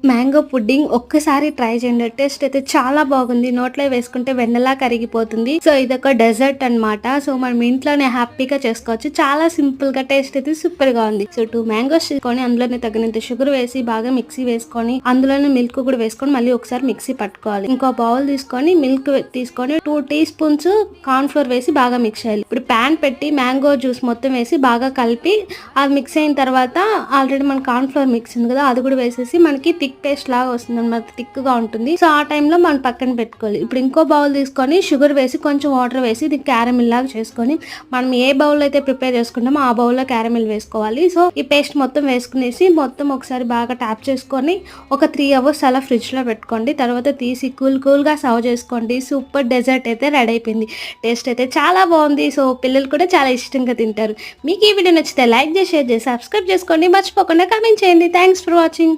Mango pudding ఒక్కసారి try చేయండి. Taste అయితే చాలా బాగుంది. నోట్లో వేసుకుంటే వెన్నలా కరిగిపోతుంది. సో ఇదొక డెజర్ట్ అన్నమాట. సో మనం ఇంట్లోనే హ్యాపీగా చేసుకోవచ్చు. చాలా సింపుల్ గా టేస్ట్ అయితే సూపర్ గా ఉంది. సో 2 మ్యాంగోస్ తీసుకొని అందులోనే తగినంత షుగర్ వేసి బాగా మిక్సీ వేసుకొని అందులోనే మిల్క్ కూడా వేసుకొని మళ్ళీ ఒకసారి మిక్సీ పట్టుకోవాలి. ఇంకో బౌల్ తీసుకొని మిల్క్ తీసుకొని 2 టీ స్పూన్స్ కార్న్ ఫ్లోర్ వేసి బాగా మిక్స్ చేయాలి. ఇప్పుడు ప్యాన్ పెట్టి మ్యాంగో జ్యూస్ మొత్తం వేసి బాగా కలిపి అది మిక్స్ అయిన తర్వాత ఆల్రెడీ మన కార్న్ ఫ్లోర్ మిక్స్ ఉంది కదా, అది కూడా వేసేసి మనకి థిక్ పేస్ట్ లాగా వస్తుంది అనమాట. థిక్ గా ఉంటుంది. సో ఆ టైంలో మనం పక్కన పెట్టుకోవాలి. ఇప్పుడు ఇంకో బౌల్ తీసుకొని షుగర్ వేసి కొంచెం వాటర్ వేసి ఇది క్యారమిల్ లాగా చేసుకొని మనం ఏ బౌల్ అయితే ప్రిపేర్ చేసుకుంటామో ఆ బౌల్లో క్యారమిల్ వేసుకోవాలి. సో ఈ పేస్ట్ మొత్తం వేసుకునేసి మొత్తం ఒకసారి బాగా ట్యాప్ చేసుకొని ఒక 3 అవర్స్ అలా ఫ్రిడ్జ్ లో పెట్టుకోండి. తర్వాత తీసి కూల్ గా సర్వ్ చేసుకోండి. సూపర్ డెజర్ట్ అయితే రెడీ అయిపోయింది. టేస్ట్ అయితే చాలా బాగుంది. సో పిల్లలు కూడా చాలా ఇష్టంగా తింటారు. మీకు ఈ వీడియో నచ్చితే లైక్ చేసి షేర్ చేసి సబ్స్క్రైబ్ చేసుకోండి. మర్చిపోకుండా కామెంట్ చేయండి. Thanks for watching.